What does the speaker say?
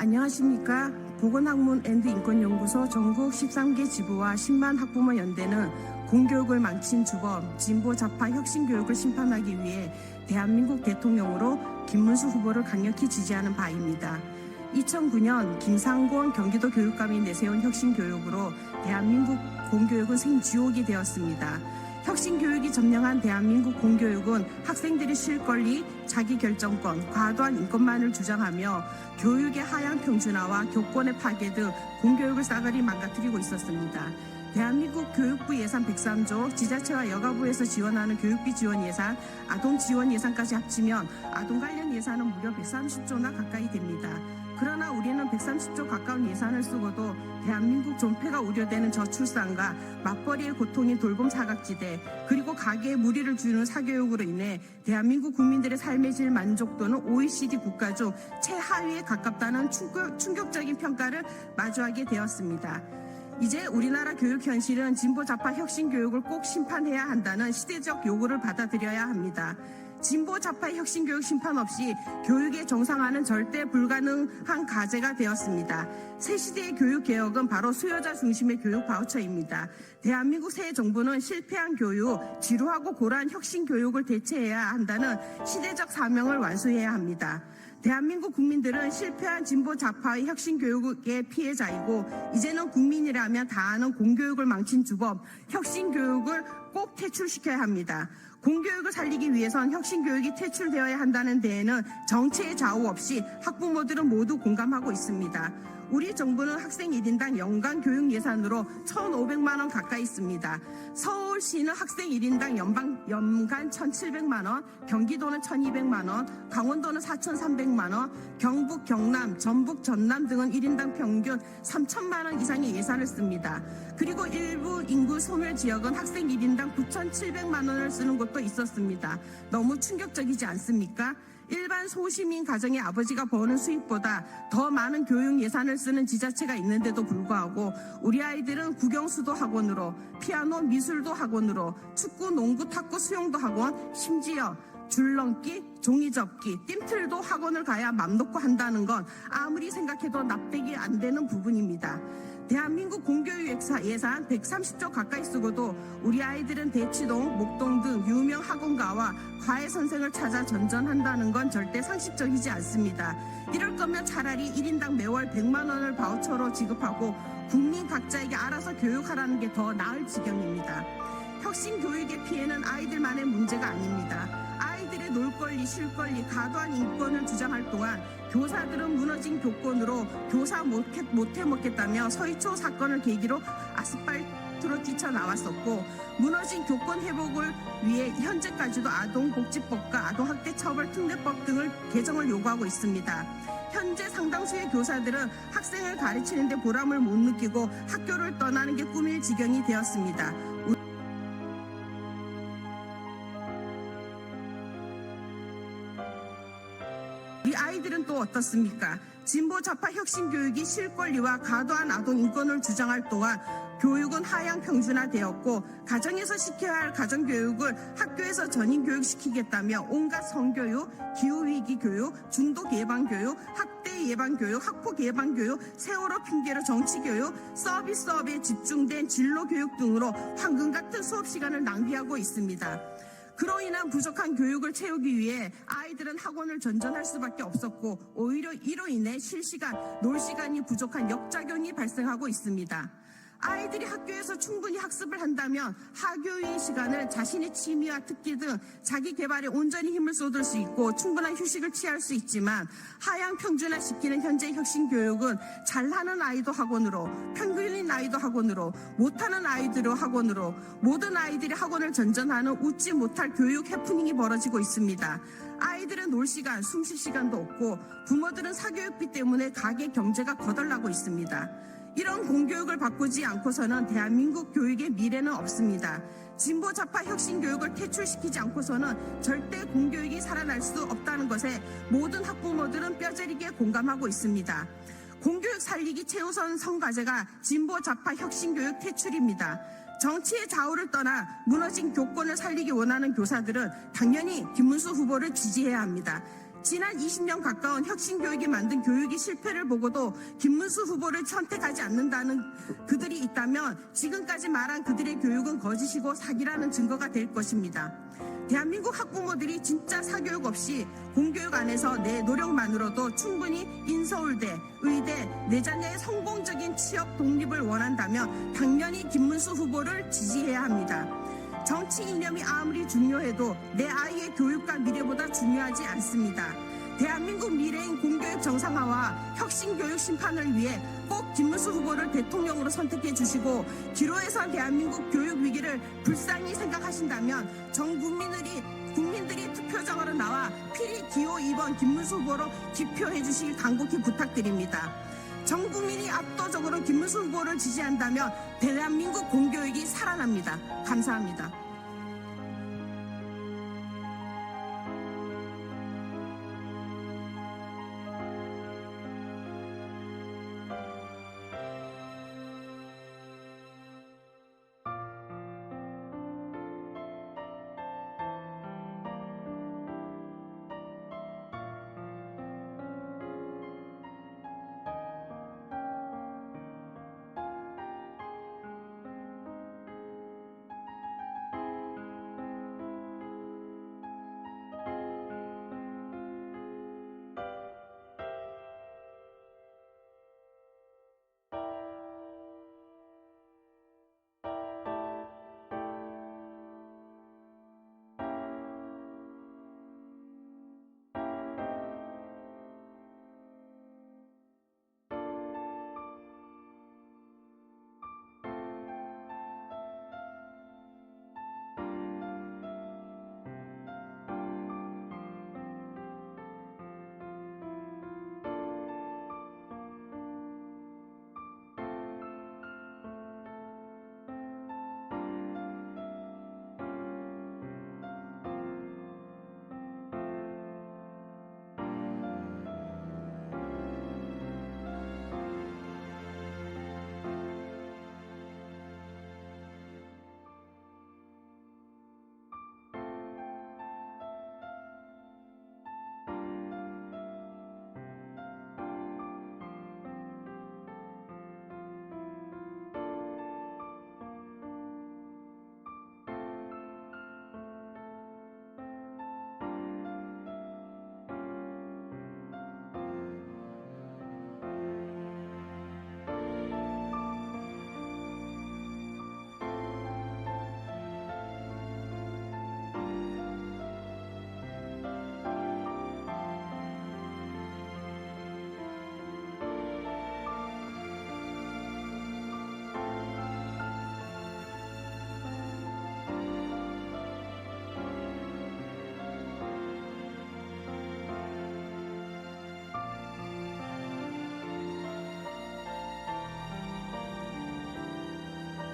안녕하십니까. 보건학문앤인권연구소 전국 13개 지부와 10만 학부모 연대는 공교육을 망친 주범, 진보 좌파 혁신교육을 심판하기 위해 대한민국 대통령으로 김문수 후보를 강력히 지지하는 바입니다. 2009년 김상곤 경기도 교육감이 내세운 혁신교육으로 대한민국 공교육은 생지옥이 되었습니다. 혁신교육이 점령한 대한민국 공교육은 학생들이 실권리, 자기결정권, 과도한 인권만을 주장하며 교육의 하향 평준화와 교권의 파괴 등 공교육을 싸그리 망가뜨리고 있었습니다. 대한민국 교육부 예산 103조, 지자체와 여가부에서 지원하는 교육비 지원 예산, 아동 지원 예산까지 합치면 아동 관련 예산은 무려 130조나 가까이 됩니다. 그러나 우리는 130조 가까운 예산을 쓰고도 대한민국 존폐가 우려되는 저출산과 맞벌이의 고통인 돌봄 사각지대, 그리고 가계에 무리를 주는 사교육으로 인해 대한민국 국민들의 삶의 질 만족도는 OECD 국가 중 최하위에 가깝다는 충격적인 평가를 마주하게 되었습니다. 이제 우리나라 교육 현실은 진보 좌파 혁신 교육을 꼭 심판해야 한다는 시대적 요구를 받아들여야 합니다. 진보 좌파 혁신 교육 심판 없이 교육의 정상화는 절대 불가능한 과제가 되었습니다. 새 시대의 교육 개혁은 바로 수요자 중심의 교육 바우처입니다. 대한민국 새 정부는 실패한 교육, 지루하고 고라한 혁신 교육을 대체해야 한다는 시대적 사명을 완수해야 합니다. 대한민국 국민들은 실패한 진보 좌파의 혁신 교육의 피해자이고 이제는 국민이라면 다 아는 공교육을 망친 주범, 혁신 교육을 꼭 퇴출시켜야 합니다. 공교육을 살리기 위해선 혁신 교육이 퇴출되어야 한다는 데에는 정치의 좌우 없이 학부모들은 모두 공감하고 있습니다. 우리 정부는 학생 1인당 연간 교육 예산으로 1,500만 원 가까이 씁니다. 서울시는 학생 1인당 연간 1,700만 원, 경기도는 1,200만 원, 강원도는 4,300만 원, 경북, 경남, 전북, 전남 등은 1인당 평균 3,000만 원 이상의 예산을 씁니다. 그리고 일부 인구 소멸 지역은 학생 1인당 9,700만 원을 쓰는 곳도 있었습니다. 너무 충격적이지 않습니까? 일반 소시민 가정의 아버지가 버는 수입보다 더 많은 교육 예산을 쓰는 지자체가 있는데도 불구하고 우리 아이들은 국영수도 학원으로, 피아노 미술도 학원으로, 축구, 농구, 탁구, 수영도 학원, 심지어 줄넘기, 종이접기, 띰틀도 학원을 가야 맘 놓고 한다는 건 아무리 생각해도 납득이 안 되는 부분입니다. 대한민국 공교육 예산 130조 가까이 쓰고도 우리 아이들은 대치동, 목동 등 유명 학원가와 과외 선생을 찾아 전전한다는 건 절대 상식적이지 않습니다. 이럴 거면 차라리 1인당 매월 100만 원을 바우처로 지급하고 국민 각자에게 알아서 교육하라는 게 더 나을 지경입니다. 혁신 교육의 피해는 아이들만의 문제가 아닙니다. 아이들의 놀 권리, 쉴 권리, 과도한 인권을 주장할 동안 교사들은 무너진 교권으로 교사 못해 먹겠다며 서희초 사건을 계기로 아스팔트로 뛰쳐나왔었고, 무너진 교권 회복을 위해 현재까지도 아동복지법과 아동학대처벌특례법 등을 개정을 요구하고 있습니다. 현재 상당수의 교사들은 학생을 가르치는데 보람을 못 느끼고 학교를 떠나는 게 꿈일 지경이 되었습니다. 우리 아이들은 또 어떻습니까? 진보 좌파 혁신 교육이 실권리와 과도한 아동 인권을 주장할 동안 교육은 하향 평준화되었고, 가정에서 시켜야 할 가정교육을 학교에서 전인 교육시키겠다며 온갖 성교육, 기후위기 교육, 중독 예방교육, 학대 예방교육, 학폭 예방교육, 세월호 핑계로 정치교육, 서비스업에 집중된 진로교육 등으로 황금 같은 수업시간을 낭비하고 있습니다. 그로 인한 부족한 교육을 채우기 위해 아이들은 학원을 전전할 수밖에 없었고, 오히려 이로 인해 실시간, 놀 시간이 부족한 역작용이 발생하고 있습니다. 아이들이 학교에서 충분히 학습을 한다면 하교유인 시간을 자신의 취미와 특기 등 자기 개발에 온전히 힘을 쏟을 수 있고 충분한 휴식을 취할 수 있지만, 하향 평준화시키는 현재 혁신 교육은 잘하는 아이도 학원으로, 평균인 아이도 학원으로, 못하는 아이들도 학원으로, 모든 아이들이 학원을 전전하는 웃지 못할 교육 해프닝이 벌어지고 있습니다. 아이들은 놀 시간, 숨 쉴 시간도 없고 부모들은 사교육비 때문에 가계 경제가 거덜나고 있습니다. 이런 공교육을 바꾸지 않고서는 대한민국 교육의 미래는 없습니다. 진보 좌파 혁신 교육을 퇴출시키지 않고서는 절대 공교육이 살아날 수 없다는 것에 모든 학부모들은 뼈저리게 공감하고 있습니다. 공교육 살리기 최우선 성과제가 진보 좌파 혁신 교육 퇴출입니다. 정치의 좌우를 떠나 무너진 교권을 살리기 원하는 교사들은 당연히 김문수 후보를 지지해야 합니다. 지난 20년 가까운 혁신교육이 만든 교육의 실패를 보고도 김문수 후보를 선택하지 않는다는 그들이 있다면 지금까지 말한 그들의 교육은 거짓이고 사기라는 증거가 될 것입니다. 대한민국 학부모들이 진짜 사교육 없이 공교육 안에서 내 노력만으로도 충분히 인서울대, 의대, 내 자녀의 성공적인 취업 독립을 원한다면 당연히 김문수 후보를 지지해야 합니다. 정치 이념이 아무리 중요해도 내 아이의 교육과 미래보다 중요하지 않습니다. 대한민국 미래인 공교육 정상화와 혁신교육 심판을 위해 꼭 김문수 후보를 대통령으로 선택해 주시고 기로에선 대한민국 교육 위기를 불쌍히 생각하신다면 전 국민들이 투표장으로 나와 필히 기호 2번 김문수 후보로 기표해 주시길 간곡히 부탁드립니다. 전 국민이 압도적으로 김문수 후보를 지지한다면 대한민국 공교육이 살아납니다. 감사합니다.